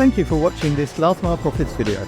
Thank you for watching this Last Mile Profits video.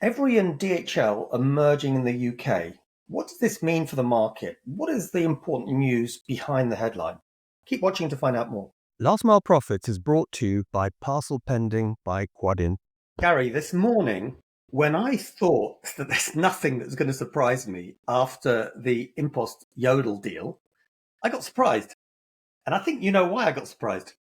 Evri and DHL are merging in the UK. What does this mean for the market? What is the important news behind the headline? Keep watching to find out more. Last Mile Profits is brought to you by Parcel Pending by Quadient. Gary, this morning, when I thought that there's nothing that's going to surprise me after the Impost Yodel deal, I got surprised. And I think you know why I got surprised.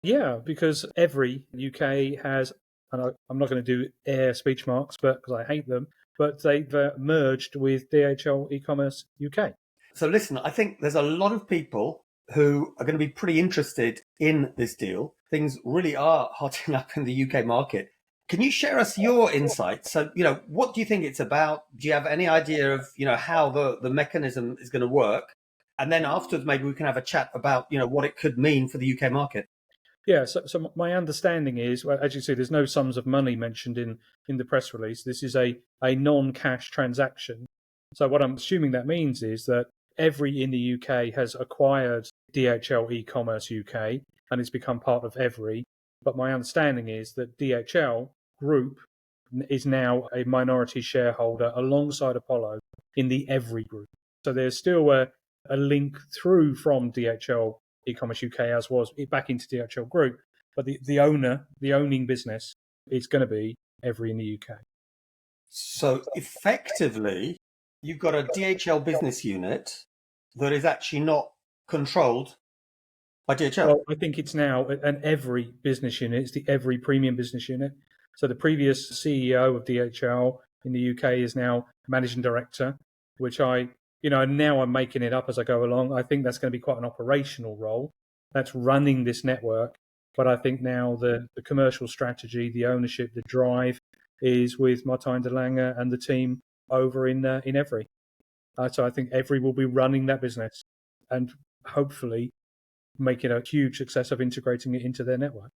Yeah, because Evri UK has, and I'm not going to do air speech marks, but because I hate them, but they've merged with DHL eCommerce UK. So listen, I think there's a lot of people who are going to be pretty interested in this deal. Things really are hotting up in the UK market. Can you share us your insights? So, what do you think it's about? Do you have any idea of, how the mechanism is going to work? And then afterwards, maybe we can have a chat about, what it could mean for the UK market. Yeah, so my understanding is, well, as you see, there's no sums of money mentioned in the press release. This is a non-cash transaction. So what I'm assuming that means is that Evri in the UK has acquired DHL eCommerce UK and it's become part of Evri. But my understanding is that DHL Group is now a minority shareholder alongside Apollo in the Evri Group. So there's still a link through from DHL eCommerce UK as was back into DHL Group, but the owning business is going to be Evri in the UK. So effectively, you've got a DHL business unit that is actually not controlled by DHL. Well, I think it's now an Evri business unit. It's the Evri Premium business unit. So the previous CEO of DHL in the UK is now managing director, which now I'm making it up as I go along. I think that's going to be quite an operational role. That's running this network. But I think now the commercial strategy, the ownership, the drive is with Martijn de Lange and the team over in Evri. So I think Evri will be running that business and hopefully making a huge success of integrating it into their network.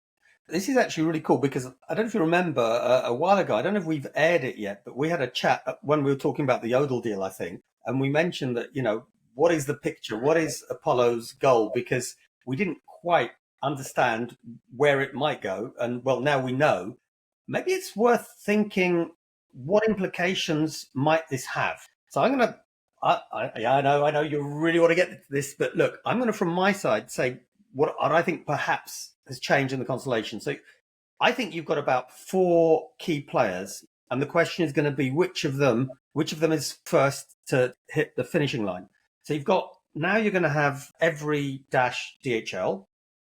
This is actually really cool because I don't know if you remember a while ago, I don't know if we've aired it yet, but we had a chat when we were talking about the Yodel deal, I think. And we mentioned that, what is the picture? What is Apollo's goal? Because we didn't quite understand where it might go. And well, now we know. Maybe it's worth thinking, what implications might this have? So I'm going to, I know you really want to get to this, but look, I'm going to, from my side, say what I think perhaps has changed in the constellation. So I think you've got about 4 key players. And the question is going to be which of them is first to hit the finishing line. So you're going to have Evri-DHL.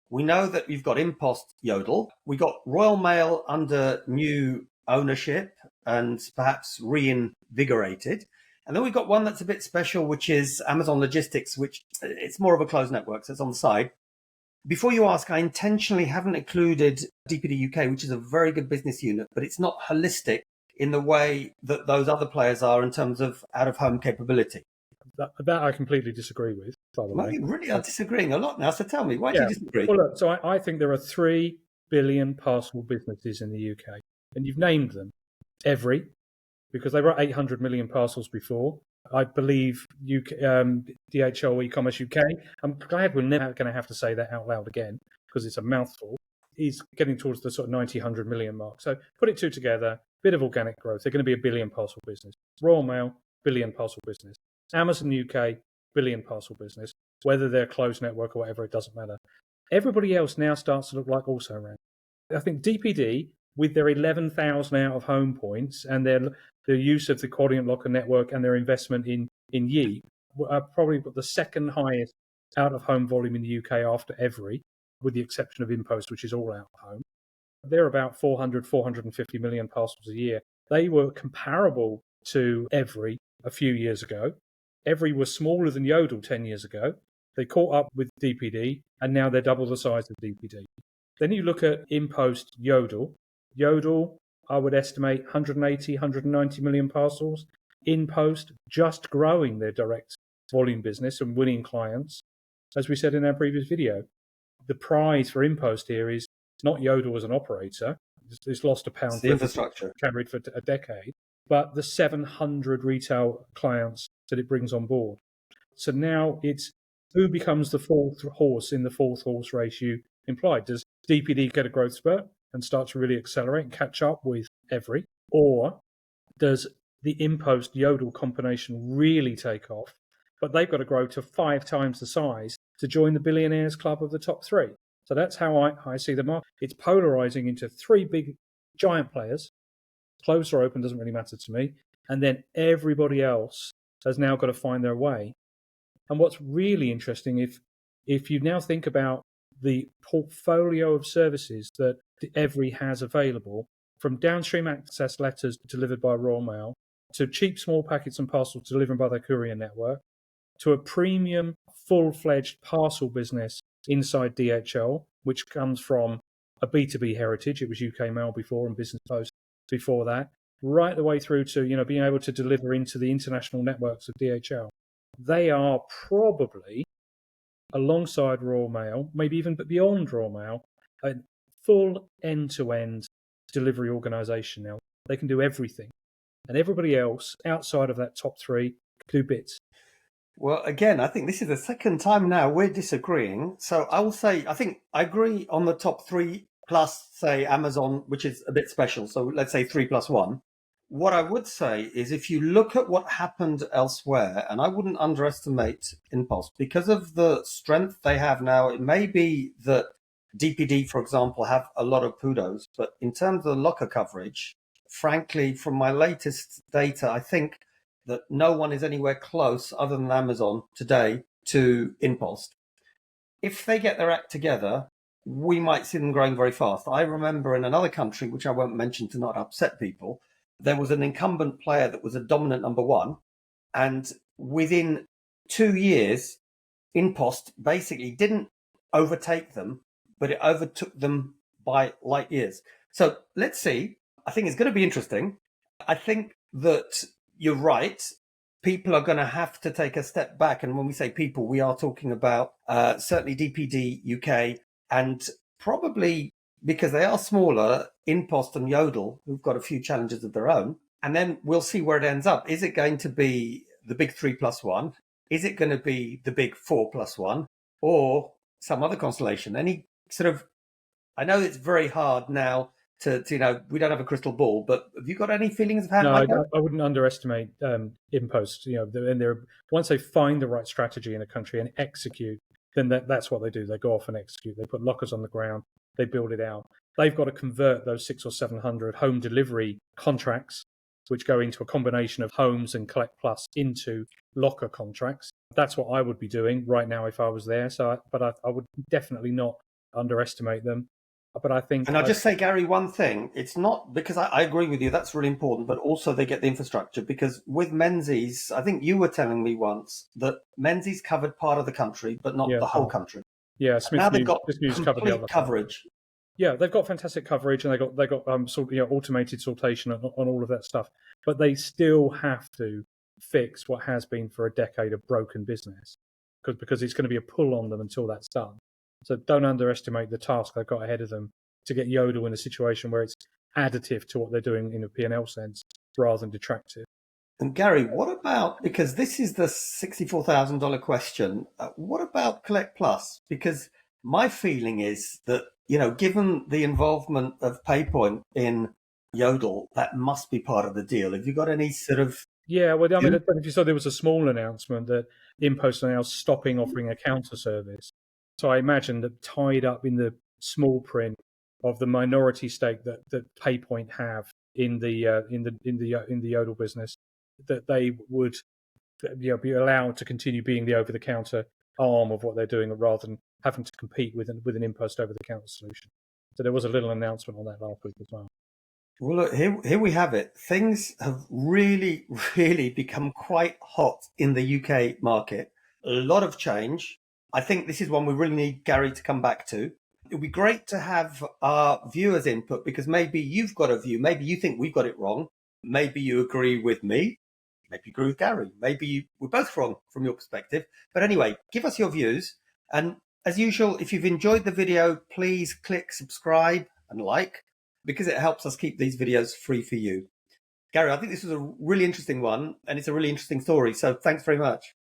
We know that you've got Impost Yodel. We got Royal Mail under new ownership and perhaps reinvigorated. And then we've got one that's a bit special, which is Amazon Logistics, which it's more of a closed network. So it's on the side. Before you ask, I intentionally haven't included DPD UK, which is a very good business unit, but it's not holistic in the way that those other players are in terms of out-of-home capability. That I completely disagree with, by the way. You really are disagreeing a lot now, so tell me, why do you disagree? Well, look, so I think there are 3 billion parcel businesses in the UK, and you've named them. Evri, because they were 800 million parcels before. I believe DHL eCommerce UK, I'm glad we're never going to have to say that out loud again, because it's a mouthful, is getting towards the sort of 100 million mark. So put it 2 together, bit of organic growth. They're going to be a billion parcel business. Royal Mail, billion parcel business. Amazon UK, billion parcel business. Whether they're a closed network or whatever, it doesn't matter. Everybody else now starts to look like also ran. I think DPD, with their 11,000 out-of-home points and their use of the Quadient locker network and their investment in Yi, are probably got the second highest out-of-home volume in the UK after Evri, with the exception of Impost, which is all out-of-home. They're about 450 million parcels a year. They were comparable to Evri a few years ago. Evri was smaller than Yodel 10 years ago. They caught up with DPD, and now they're double the size of DPD. Then you look at Impost Yodel. Yodel, I would estimate 180, 190 million parcels. Impost, just growing their direct volume business and winning clients. As we said in our previous video, the prize for Impost here is not Yodel as an operator. It's lost £1. The infrastructure carried for a decade, but the 700 retail clients that it brings on board. So now it's who becomes the 4th horse in the 4th horse race you implied. Does DPD get a growth spurt and start to really accelerate and catch up with Evri? Or does the InPost Yodel combination really take off? But they've got to grow to 5 times the size to join the billionaires club of the top 3. So that's how I see the market. It's polarizing into 3 big giant players. Closed or open doesn't really matter to me. And then everybody else has now got to find their way. And what's really interesting, if you now think about the portfolio of services that Evri has available, from downstream access letters delivered by Royal Mail, to cheap small packets and parcels delivered by their courier network, to a premium full-fledged parcel business inside DHL, which comes from a B2B heritage. It was UK Mail before and Business Post before that, right the way through to being able to deliver into the international networks of DHL. They are probably, alongside Royal Mail, maybe even beyond Royal Mail, a full end-to-end delivery organisation now. They can do everything. And everybody else outside of that top 3 do bits. Well, again, I think this is the second time now we're disagreeing. So I will say, I think I agree on the top 3 plus, say, Amazon, which is a bit special. So let's say 3 plus 1. What I would say is if you look at what happened elsewhere, and I wouldn't underestimate InPost, because of the strength they have now, it may be that DPD, for example, have a lot of kudos, but in terms of locker coverage, frankly, from my latest data, I think that no one is anywhere close other than Amazon today to InPost. If they get their act together, we might see them growing very fast. I remember in another country, which I won't mention to not upset people, there was an incumbent player that was a dominant number 1. And within 2 years, InPost basically didn't overtake them, but it overtook them by light years. So let's see. I think it's going to be interesting. I think that you're right. People are going to have to take a step back. And when we say people, we are talking about certainly DPD UK, and probably, because they are smaller, InPost and Yodel, who've got a few challenges of their own. And then we'll see where it ends up. Is it going to be the big 3 plus 1? Is it going to be the big 4 plus 1? Or some other constellation? Any sort of, I know it's very hard now to we don't have a crystal ball, but have you got any feelings of how No, it might go? I wouldn't underestimate InPost. And once they find the right strategy in a country and execute, then that's what they do. They go off and execute. They put lockers on the ground. They build it out. They've got to convert those 600 or 700 home delivery contracts, which go into a combination of homes and Collect Plus, into locker contracts. That's what I would be doing right now if I was there. But I would definitely not underestimate them. But I think, and I'll just say, Gary, one thing. It's not, because I agree with you, that's really important, but also they get the infrastructure. Because with Menzies, I think you were telling me once that Menzies covered part of the country, but not the whole country. Yeah, now they've got Smith complete coverage. Yeah, they've got fantastic coverage, and they got automated sortation on all of that stuff. But they still have to fix what has been for a decade of broken business, because it's going to be a pull on them until that's done. So don't underestimate the task they've got ahead of them to get Yodel in a situation where it's additive to what they're doing in a P&L sense rather than detractive. And Gary, what about, because this is the $64,000 question, what about Collect Plus? Because my feeling is that, given the involvement of PayPoint in Yodel, that must be part of the deal. Have you got any sort of... Yeah, well, I mean, if you saw, there was a small announcement that InPost are now stopping offering a counter service. So I imagine that tied up in the small print of the minority stake that PayPoint have in the Yodel business, that they would be allowed to continue being the over-the-counter arm of what they're doing, rather than having to compete with an InPost over-the-counter solution. So there was a little announcement on that last week as well. Well, look, here we have it. Things have really, really become quite hot in the UK market. A lot of change. I think this is one we really need Gary to come back to. It would be great to have our viewers' input, because maybe you've got a view. Maybe you think we've got it wrong. Maybe you agree with me. Maybe you agree with Gary. Maybe we're both wrong from your perspective. But anyway, give us your views. And as usual, if you've enjoyed the video, please click subscribe and like, because it helps us keep these videos free for you. Gary, I think this was a really interesting one, and it's a really interesting story. So thanks very much.